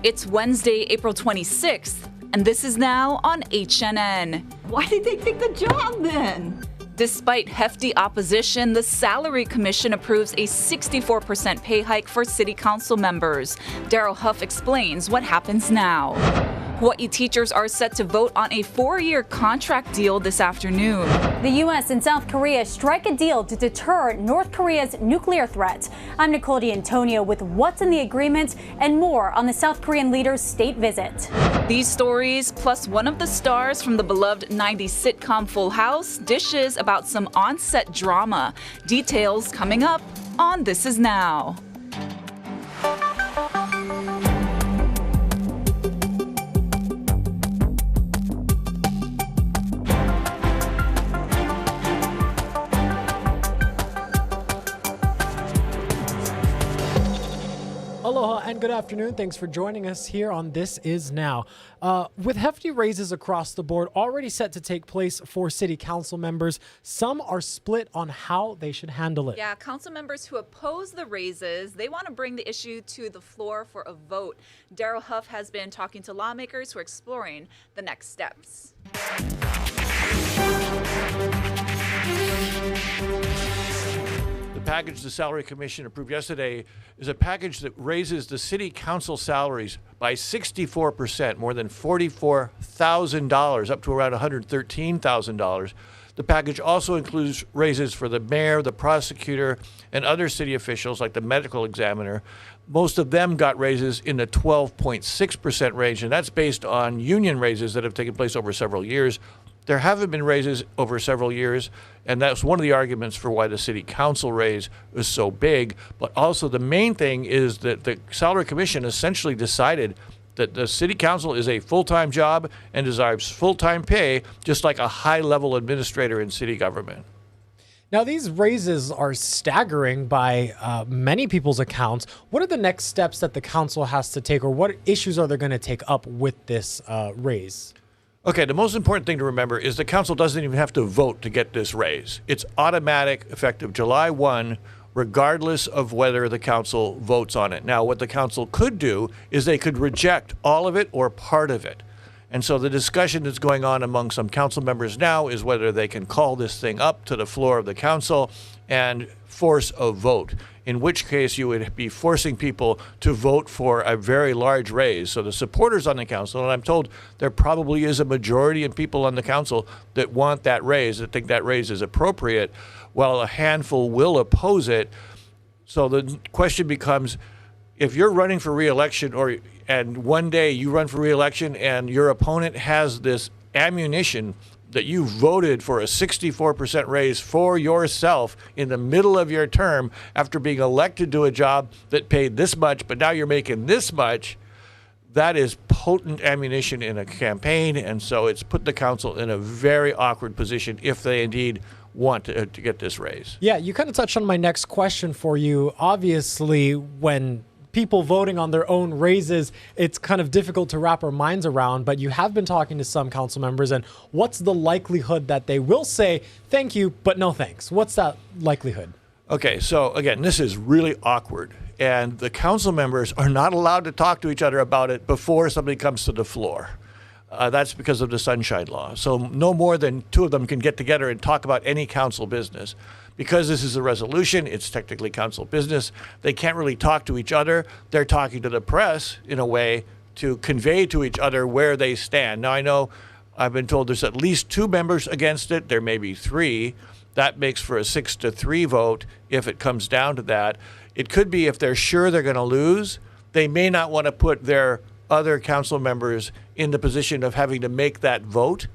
It's Wednesday, April 26th, and this is now on HNN. Why did they take the job then? Despite hefty opposition, the Salary Commission approves a 64% pay hike for city council members. Daryl Huff explains what happens now. Hawaii teachers are set to vote on a 4-year contract deal this afternoon. The U.S. and South Korea strike a deal to deter North Korea's nuclear threat. I'm Nicole D'Antonio with what's in the agreement and more on the South Korean leader's state visit. These stories, plus one of the stars from the beloved 90s sitcom Full House, dishes about some onset drama. Details coming up on This Is Now. Aloha and good afternoon. Thanks for joining us here on This Is Now. With hefty raises across the board already set to take place for city council members, some are split on how they should handle it. Yeah, council members who oppose the raises, they want to bring the issue to the floor for a vote. Daryl Huff has been talking to lawmakers who are exploring the next steps. The package the Salary Commission approved yesterday is a package that raises the city council salaries by 64%, more than $44,000, up to around $113,000. The package also includes raises for the mayor, the prosecutor, and other city officials like the medical examiner. Most of them got raises in the 12.6% range, and that's based on union raises that have taken place over several years. There haven't been raises over several years, and that's one of the arguments for why the city council raise is so big. But also the main thing is that the Salary Commission essentially decided that the city council is a full-time job and deserves full-time pay, just like a high-level administrator in city government. Now, these raises are staggering by many people's accounts. What are the next steps that the council has to take, or what issues are they going to take up with this raise? Okay, the most important thing to remember is the council doesn't even have to vote to get this raise. It's automatic, effective July 1, regardless of whether the council votes on it. Now, what the council could do is they could reject all of it or part of it. And so the discussion that's going on among some council members now is whether they can call this thing up to the floor of the council and force a vote, in which case you would be forcing people to vote for a very large raise. So the supporters on the council, and I'm told there probably is a majority of people on the council that want that raise, that think that raise is appropriate, while a handful will oppose it. So the question becomes, if you're running for re-election, and one day you run for re-election and your opponent has this ammunition that you voted for a 64% raise for yourself in the middle of your term after being elected to a job that paid this much, but now you're making this much, that is potent ammunition in a campaign. And so it's put the council in a very awkward position if they indeed want to get this raise. Yeah, you kind of touched on my next question for you. Obviously, when people voting on their own raises, it's kind of difficult to wrap our minds around, but you have been talking to some council members, and what's the likelihood that they will say thank you, but no thanks? What's that likelihood? Okay, so again, this is really awkward, and the council members are not allowed to talk to each other about it before somebody comes to the floor. That's because of the Sunshine Law. So no more than two of them can get together and talk about any council business. Because this is a resolution, it's technically council business. They can't really talk to each other. They're talking to the press in a way to convey to each other where they stand. Now, I know I've been told there's at least 2 members against it. There may be 3. That makes for a 6-3 vote if it comes down to that. It could be if they're sure they're going to lose, they may not want to put their other council members in the position of having to make that vote.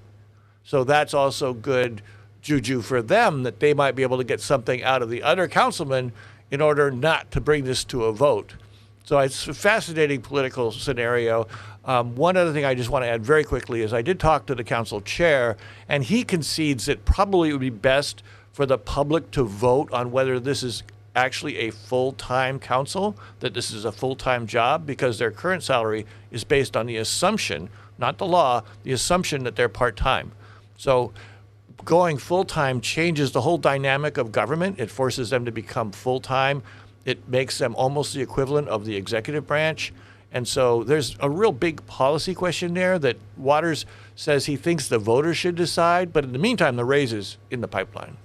So that's also good juju for them, that they might be able to get something out of the other councilman in order not to bring this to a vote. So it's a fascinating political scenario. One other thing I just want to add very quickly is I did talk to the council chair, and he concedes that probably it would be best for the public to vote on whether this is actually a full-time council, that this is a full-time job, because their current salary is based on the assumption, not the law, the assumption that they're part-time. So going full-time changes the whole dynamic of government. It forces them to become full-time. It makes them almost the equivalent of the executive branch. And so there's a real big policy question there that Waters says he thinks the voters should decide. But in the meantime, the raise is in the pipeline.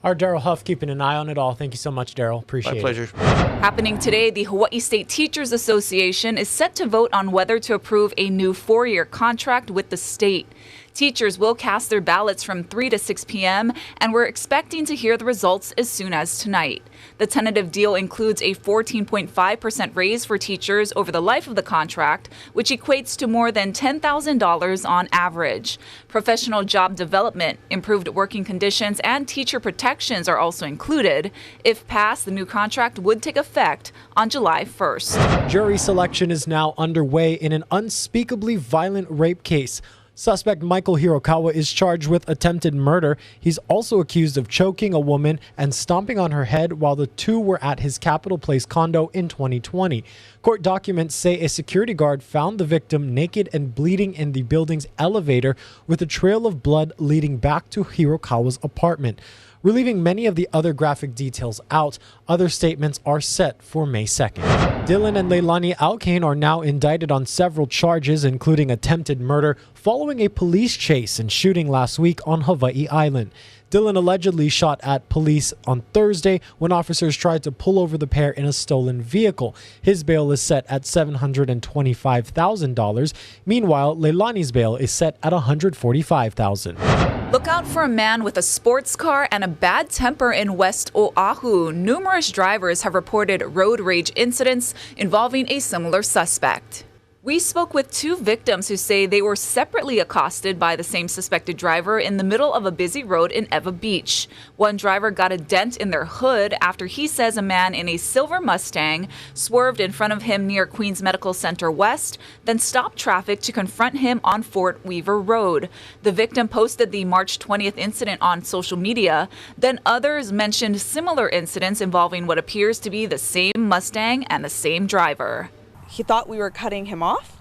Our Daryl Huff keeping an eye on it all. Thank you so much, Daryl. Appreciate it. My pleasure. Happening today, the Hawaii State Teachers Association is set to vote on whether to approve a new 4-year contract with the state. Teachers will cast their ballots from 3 to 6 p.m., and we're expecting to hear the results as soon as tonight. The tentative deal includes a 14.5% raise for teachers over the life of the contract, which equates to more than $10,000 on average. Professional job development, improved working conditions, and teacher protections are also included. If passed, the new contract would take effect on July 1st. Jury selection is now underway in an unspeakably violent rape case. Suspect Michael Hirokawa is charged with attempted murder. He's also accused of choking a woman and stomping on her head while the two were at his Capitol Place condo in 2020. Court documents say a security guard found the victim naked and bleeding in the building's elevator with a trail of blood leading back to Hirokawa's apartment. We're leaving many of the other graphic details out. Other statements are set for May 2nd. Dylan and Leilani Alkane are now indicted on several charges, including attempted murder, following a police chase and shooting last week on Hawaii Island. Dylan allegedly shot at police on Thursday when officers tried to pull over the pair in a stolen vehicle. His bail is set at $725,000. Meanwhile, Leilani's bail is set at $145,000. Look out for a man with a sports car and a bad temper in West Oahu. Numerous drivers have reported road rage incidents involving a similar suspect. We spoke with 2 victims who say they were separately accosted by the same suspected driver in the middle of a busy road in Ewa Beach. One driver got a dent in their hood after he says a man in a silver Mustang swerved in front of him near Queens Medical Center West, then stopped traffic to confront him on Fort Weaver Road. The victim posted the March 20th incident on social media. Then others mentioned similar incidents involving what appears to be the same Mustang and the same driver. He thought we were cutting him off,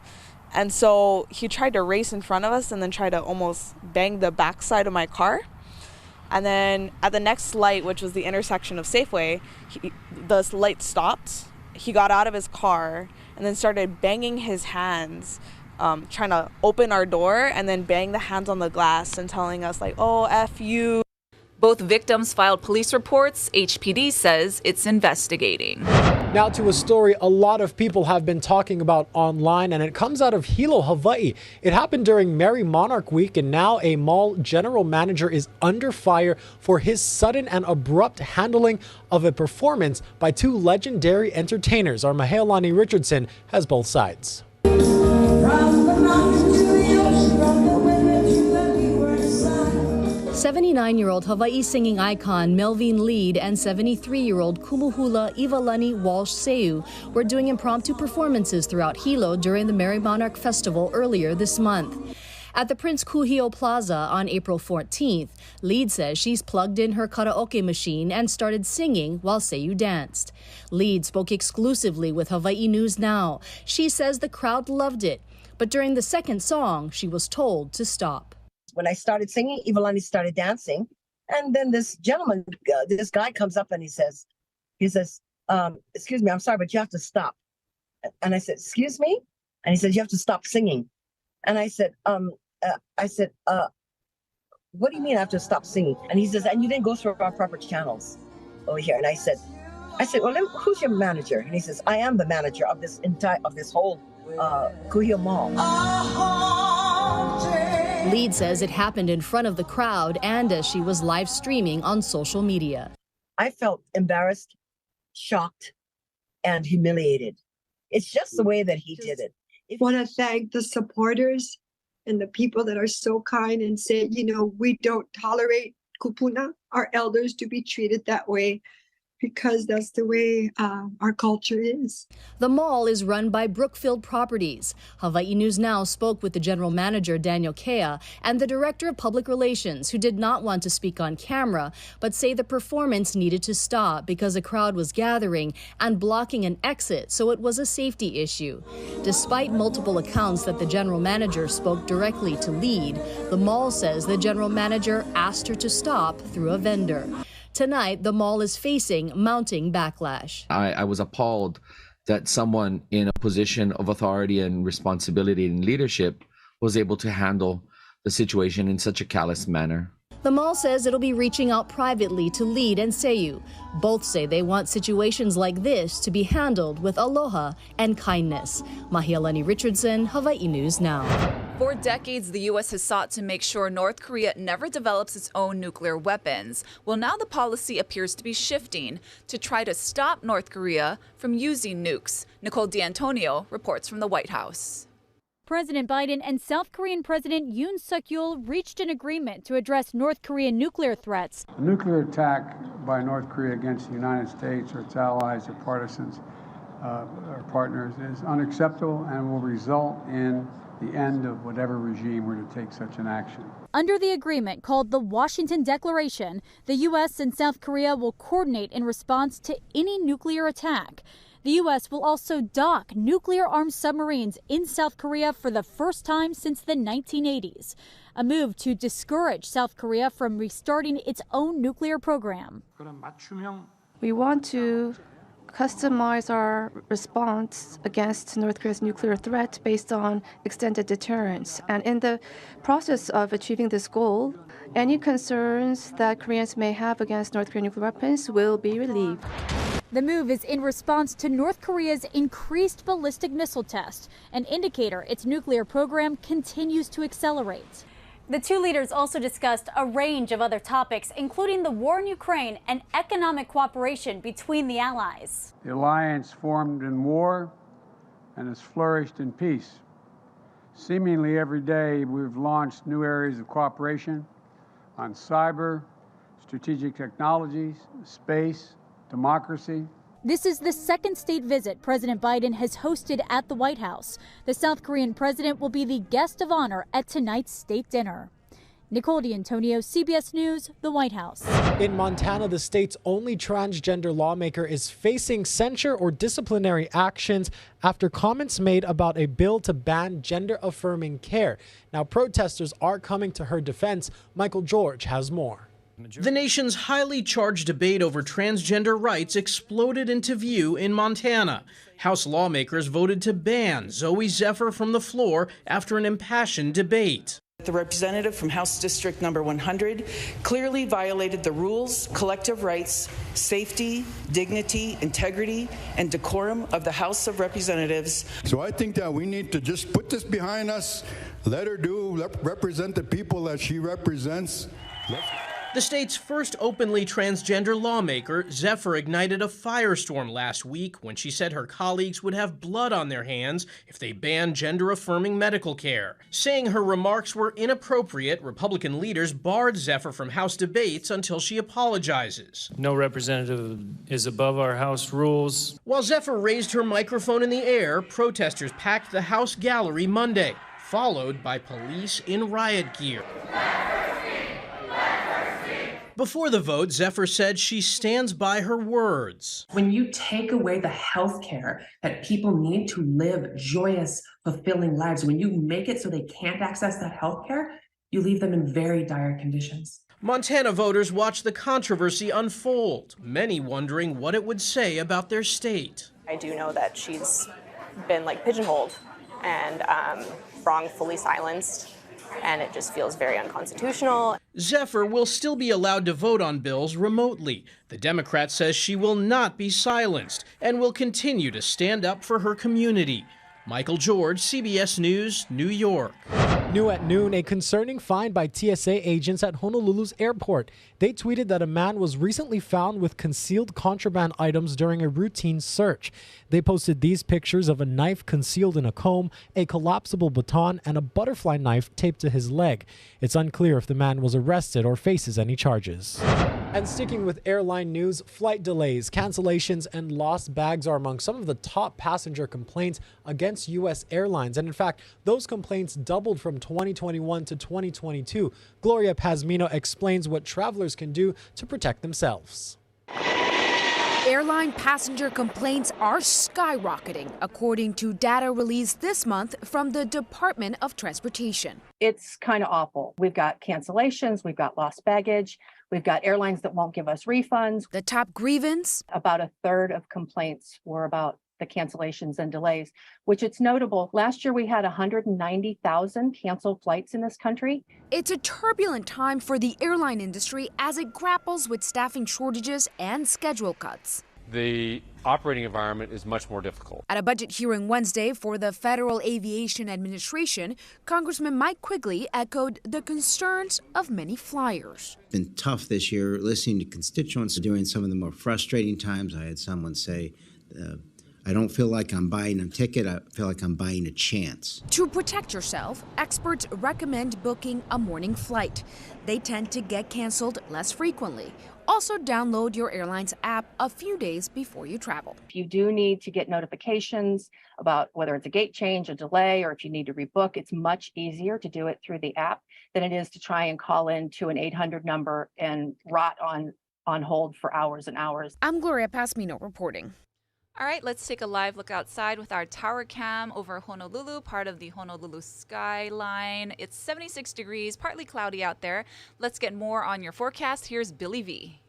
and so he tried to race in front of us and then try to almost bang the backside of my car. And then at the next light, which was the intersection of Safeway, the light stopped. He got out of his car and then started banging his hands, trying to open our door and then bang the hands on the glass and telling us like, "Oh, F you." Both victims filed police reports. HPD says it's investigating. Now to a story a lot of people have been talking about online, and it comes out of Hilo, Hawaii. It happened during Merry Monarch Week, and now a mall general manager is under fire for his sudden and abrupt handling of a performance by 2 legendary entertainers. Our Mahealani Richardson has both sides. 79-year-old Hawaii singing icon Melvin Lead and 73-year-old Kumuhula Ivalani Walsh Seu were doing impromptu performances throughout Hilo during the Merry Monarch Festival earlier this month. At the Prince Kuhio Plaza on April 14th, Lead says she's plugged in her karaoke machine and started singing while Seu danced. Lead spoke exclusively with Hawaii News Now. She says the crowd loved it, but during the second song, she was told to stop. When I started singing, Ivalani started dancing. And then this gentleman, this guy comes up and he says, excuse me, I'm sorry, but you have to stop. And I said, excuse me? And he said, you have to stop singing. And I said, what do you mean I have to stop singing? And he says, and you didn't go through our proper channels over here. And I said, well, who's your manager? And he says, I am the manager of this whole Kuhio Mall. Lead says it happened in front of the crowd and as she was live streaming on social media. I felt embarrassed, shocked, and humiliated. It's just the way that he did it. I want to thank the supporters and the people that are so kind and say, we don't tolerate kupuna, our elders, to be treated that way, because that's the way our culture is. The mall is run by Brookfield Properties. Hawaii News Now spoke with the general manager, Daniel Kea, and the director of public relations, who did not want to speak on camera, but say the performance needed to stop because a crowd was gathering and blocking an exit, so it was a safety issue. Despite multiple accounts that the general manager spoke directly to Lead, the mall says the general manager asked her to stop through a vendor. Tonight, the mall is facing mounting backlash. I was appalled that someone in a position of authority and responsibility and leadership was able to handle the situation in such a callous manner. The mall says it'll be reaching out privately to Lead and Seiyu. Both say they want situations like this to be handled with aloha and kindness. Mahialani Richardson, Hawaii News Now. For decades, the U.S. has sought to make sure North Korea never develops its own nuclear weapons. Well, now the policy appears to be shifting to try to stop North Korea from using nukes. Nicole D'Antonio reports from the White House. President Biden and South Korean President Yoon Suk-yeol reached an agreement to address North Korean nuclear threats. A nuclear attack by North Korea against the United States or its allies or partisans or partners is unacceptable and will result in the end of whatever regime were to take such an action. Under the agreement called the Washington Declaration, the U.S. and South Korea will coordinate in response to any nuclear attack. The U.S. will also dock nuclear-armed submarines in South Korea for the first time since the 1980s, a move to discourage South Korea from restarting its own nuclear program. We want to customize our response against North Korea's nuclear threat based on extended deterrence. And in the process of achieving this goal, any concerns that Koreans may have against North Korean nuclear weapons will be relieved. The move is in response to North Korea's increased ballistic missile test, an indicator its nuclear program continues to accelerate. The two leaders also discussed a range of other topics, including the war in Ukraine and economic cooperation between the allies. The alliance formed in war and has flourished in peace. Seemingly every day, we've launched new areas of cooperation on cyber, strategic technologies, space, democracy. This is the second state visit President Biden has hosted at the White House. The South Korean president will be the guest of honor at tonight's state dinner. Nicole D'Antonio, CBS News, the White House. In Montana, the state's only transgender lawmaker is facing censure or disciplinary actions after comments made about a bill to ban gender-affirming care. Now, protesters are coming to her defense. Michael George has more. The nation's highly charged debate over transgender rights exploded into view in Montana. House lawmakers voted to ban Zoe Zephyr from the floor after an impassioned debate. The representative from House District number 100 clearly violated the rules, collective rights, safety, dignity, integrity, and decorum of the House of Representatives. So I think that we need to just put this behind us, let her represent the people that she represents. The state's first openly transgender lawmaker, Zephyr, ignited a firestorm last week when she said her colleagues would have blood on their hands if they banned gender-affirming medical care. Saying her remarks were inappropriate, Republican leaders barred Zephyr from House debates until she apologizes. No representative is above our House rules. While Zephyr raised her microphone in the air, protesters packed the House gallery Monday, followed by police in riot gear. Before the vote, Zephyr said she stands by her words. When you take away the health care that people need to live joyous, fulfilling lives, when you make it so they can't access that health care, you leave them in very dire conditions. Montana voters watched the controversy unfold, many wondering what it would say about their state. I do know that she's been pigeonholed and wrongfully silenced, and it just feels very unconstitutional. Zephyr will still be allowed to vote on bills remotely. The Democrat says she will not be silenced and will continue to stand up for her community. Michael George, CBS News, New York. New at noon, a concerning find by TSA agents at Honolulu's airport. They tweeted that a man was recently found with concealed contraband items during a routine search. They posted these pictures of a knife concealed in a comb, a collapsible baton, and a butterfly knife taped to his leg. It's unclear if the man was arrested or faces any charges. And sticking with airline news, flight delays, cancellations, and lost bags are among some of the top passenger complaints against U.S. airlines. And in fact, those complaints doubled from 2021 to 2022. Gloria Pazmino explains what travelers can do to protect themselves. Airline passenger complaints are skyrocketing, according to data released this month from the Department of Transportation. It's kind of awful. We've got cancellations, we've got lost baggage, we've got airlines that won't give us refunds. The top grievance? About a third of complaints were about the cancellations and delays, which it's notable. Last year, we had 190,000 canceled flights in this country. It's a turbulent time for the airline industry as it grapples with staffing shortages and schedule cuts. The operating environment is much more difficult. At a budget hearing Wednesday for the Federal Aviation Administration, Congressman Mike Quigley echoed the concerns of many flyers. It's been tough this year listening to constituents during some of the more frustrating times. I had someone say, I don't feel like I'm buying a ticket, I feel like I'm buying a chance. To protect yourself, experts recommend booking a morning flight. They tend to get canceled less frequently. Also, download your airline's app a few days before you travel. If you do need to get notifications about whether it's a gate change, a delay, or if you need to rebook, it's much easier to do it through the app than it is to try and call in to an 800 number and rot on hold for hours and hours. I'm Gloria Pasmino reporting. All right, let's take a live look outside with our tower cam over Honolulu, part of the Honolulu skyline. It's 76 degrees, partly cloudy out there. Let's get more on your forecast. Here's Billy V.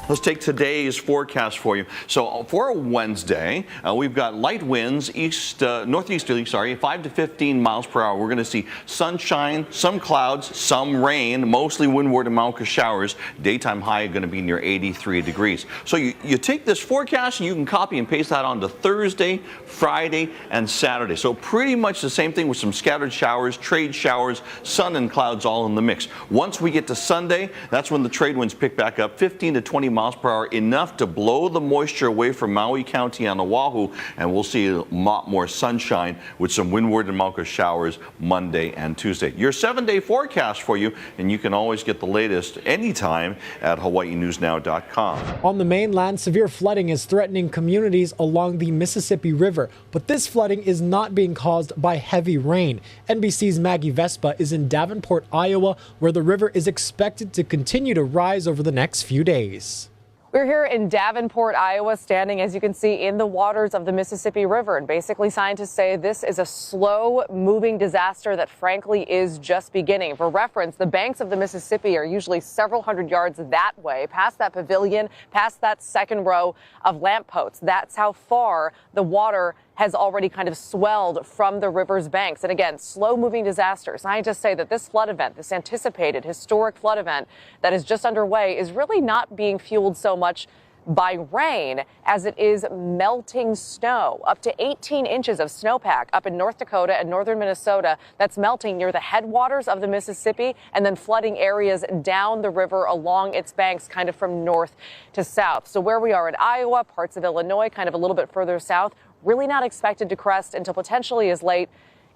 Let's take today's forecast for you. So for Wednesday, we've got light winds northeasterly, 5 to 15 miles per hour. We're going to see sunshine, some clouds, some rain, mostly windward and Mauka showers. Daytime high going to be near 83 degrees. So you take this forecast and you can copy and paste that onto Thursday, Friday, and Saturday. So pretty much the same thing with some scattered showers, trade showers, sun and clouds all in the mix. Once we get to Sunday, that's when the trade winds pick back up, 15 to 20 miles per hour, enough to blow the moisture away from Maui County on Oahu, and we'll see a lot more sunshine with some windward and Mauka showers Monday and Tuesday. Your 7-day forecast for you, and you can always get the latest anytime at hawaiinewsnow.com. On the mainland, severe flooding is threatening communities along the Mississippi River, but this flooding is not being caused by heavy rain. NBC's Maggie Vespa is in Davenport, Iowa, where the river is expected to continue to rise over the next few days. We're here in Davenport, Iowa, standing, as you can see, in the waters of the Mississippi River. And basically, scientists say this is a slow-moving disaster that, frankly, is just beginning. For reference, the banks of the Mississippi are usually several hundred yards that way, past that pavilion, past that second row of lampposts. That's how far the water has already kind of swelled from the river's banks. And again, slow-moving disaster. Scientists say that this flood event, this anticipated historic flood event that is just underway, is really not being fueled so much by rain as it is melting snow. Up to 18 inches of snowpack up in North Dakota and northern Minnesota that's melting near the headwaters of the Mississippi and then flooding areas down the river along its banks, kind of from north to south. So where we are in Iowa, parts of Illinois, kind of a little bit further south, really not expected to crest until potentially as late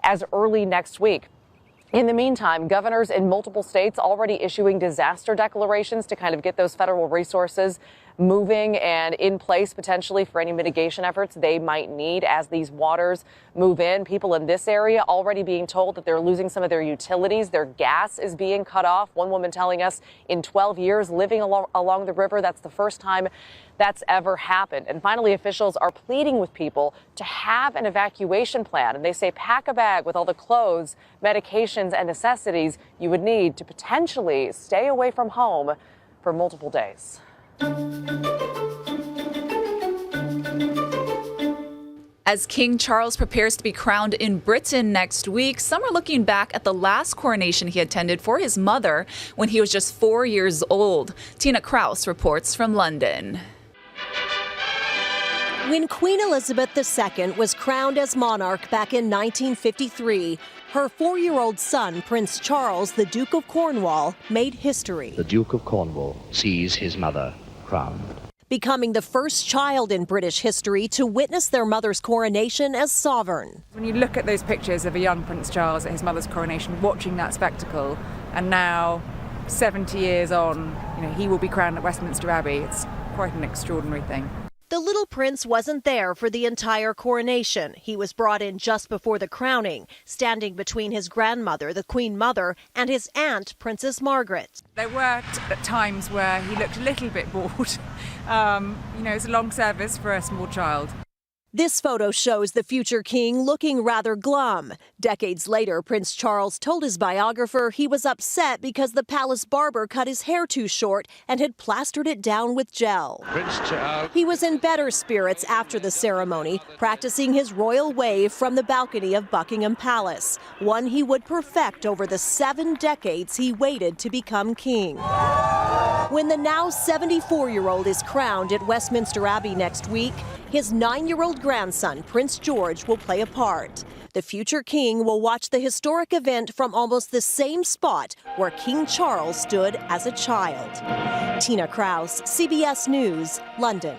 as early next week. In the meantime, governors in multiple states already issuing disaster declarations to kind of get those federal resources moving and in place potentially for any mitigation efforts they might need as these waters move in. People in this area already being told that they're losing some of their utilities. Their gas is being cut off. One woman telling us in 12 years living along the river, that's the first time that's ever happened. And finally, officials are pleading with people to have an evacuation plan. And they say pack a bag with all the clothes, medications, and necessities you would need to potentially stay away from home for multiple days. As King Charles prepares to be crowned in Britain next week, some are looking back at the last coronation he attended for his mother when he was just 4 years old. Tina Kraus reports from London. When Queen Elizabeth II was crowned as monarch back in 1953, her 4-year-old son, Prince Charles, the Duke of Cornwall, made history. The Duke of Cornwall sees his mother crowned, becoming the first child in British history to witness their mother's coronation as sovereign. When you look at those pictures of a young Prince Charles at his mother's coronation, watching that spectacle, and now 70 years on, he will be crowned at Westminster Abbey. It's quite an extraordinary thing. The little prince wasn't there for the entire coronation. He was brought in just before the crowning, standing between his grandmother, the Queen Mother, and his aunt, Princess Margaret. There were at times where he looked a little bit bored. It's a long service for a small child. This photo shows the future king looking rather glum. Decades later, Prince Charles told his biographer he was upset because the palace barber cut his hair too short and had plastered it down with gel. Prince Charles. He was in better spirits after the ceremony, practicing his royal wave from the balcony of Buckingham Palace, one he would perfect over the 7 decades he waited to become king. When the now 74-year-old is crowned at Westminster Abbey next week, his 9-year-old grandson, Prince George, will play a part. The future king will watch the historic event from almost the same spot where King Charles stood as a child. Tina Kraus, CBS News, London.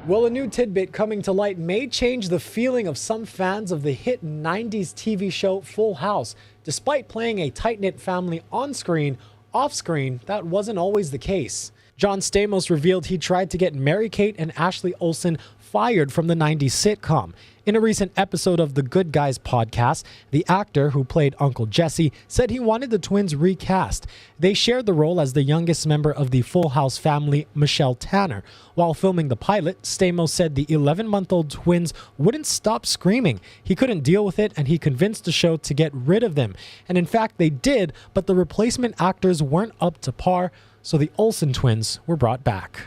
Well, a new tidbit coming to light may change the feeling of some fans of the hit 90s TV show Full House. Despite playing a tight-knit family on screen, off-screen, that wasn't always the case. John Stamos revealed he tried to get Mary-Kate and Ashley Olsen fired from the 90s sitcom. In a recent episode of the Good Guys podcast, the actor who played Uncle Jesse said he wanted the twins recast. They shared the role as the youngest member of the Full House family, Michelle Tanner. While filming the pilot, Stamos said the 11-month-old twins wouldn't stop screaming. He couldn't deal with it, and he convinced the show to get rid of them. And in fact, they did, but the replacement actors weren't up to par, so the Olsen twins were brought back.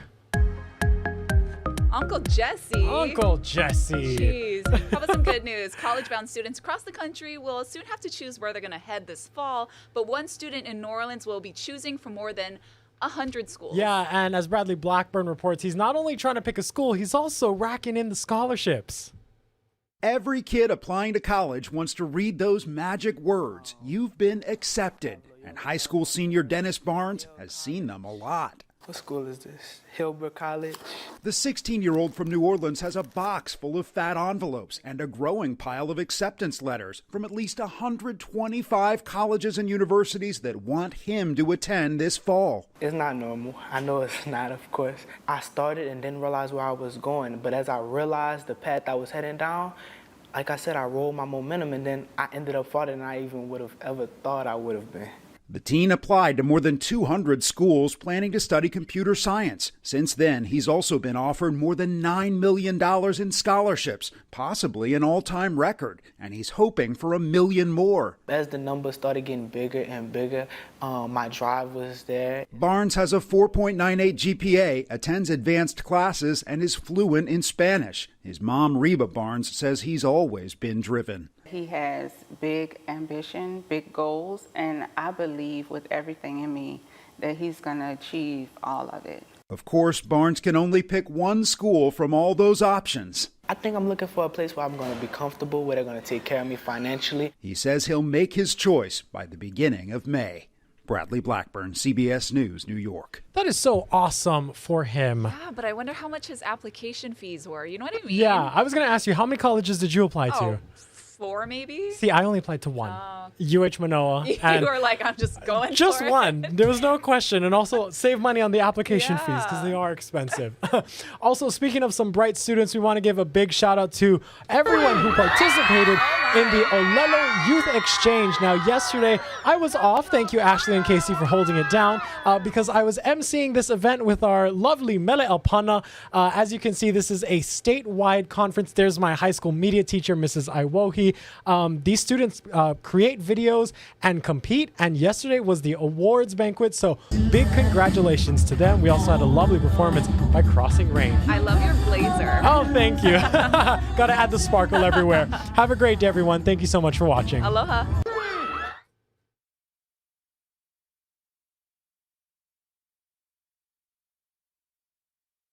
Uncle Jesse. Uncle Jesse. Jeez. How about some good news? College-bound students across the country will soon have to choose where they're going to head this fall, but one student in New Orleans will be choosing from more than 100 schools. Yeah, and as Bradley Blackburn reports, he's not only trying to pick a school, he's also racking in the scholarships. Every kid applying to college wants to read those magic words, "You've been accepted." And high school senior Dennis Barnes has seen them a lot. What school is this? Hillbrook College? The 16-year-old from New Orleans has a box full of fat envelopes and a growing pile of acceptance letters from at least 125 colleges and universities that want him to attend this fall. It's not normal. I know it's not, of course. I started and didn't realize where I was going, but as I realized the path I was heading down, like I said, I rolled my momentum and then I ended up farther than I even would have ever thought I would have been. The teen applied to more than 200 schools planning to study computer science. Since then, he's also been offered more than $9 million in scholarships, possibly an all-time record, and he's hoping for $1 million more. As the numbers started getting bigger and bigger, my drive was there. Barnes has a 4.98 GPA, attends advanced classes, and is fluent in Spanish. His mom, Reba Barnes, says he's always been driven. He has big ambition, big goals, and I believe with everything in me that he's going to achieve all of it. Of course, Barnes can only pick one school from all those options. I think I'm looking for a place where I'm going to be comfortable, where they're going to take care of me financially. He says he'll make his choice by the beginning of May. Bradley Blackburn, CBS News, New York. That is so awesome for him. Yeah, but I wonder how much his application fees were. You know what I mean? Yeah, I was going to ask you, how many colleges did you apply to? 4 maybe? See, I only applied to one. UH Manoa. You were like, I'm just going just for one. it. There was no question. And also save money on the application fees because they are expensive. Also, speaking of some bright students, we want to give a big shout out to everyone who participated in the Olelo Youth Exchange. Now, yesterday I was off. Thank you, Ashley and Casey, for holding it down because I was emceeing this event with our lovely Mele Alpana. As you can see, this is a statewide conference. There's my high school media teacher, Mrs. Iwohi. These students create videos and compete, and yesterday was the awards banquet, so big congratulations to them. We also had a lovely performance by Crossing Rain. I love your blazer. Oh, thank you. Gotta add the sparkle everywhere. Have a great day, everyone. Thank you so much for watching. Aloha.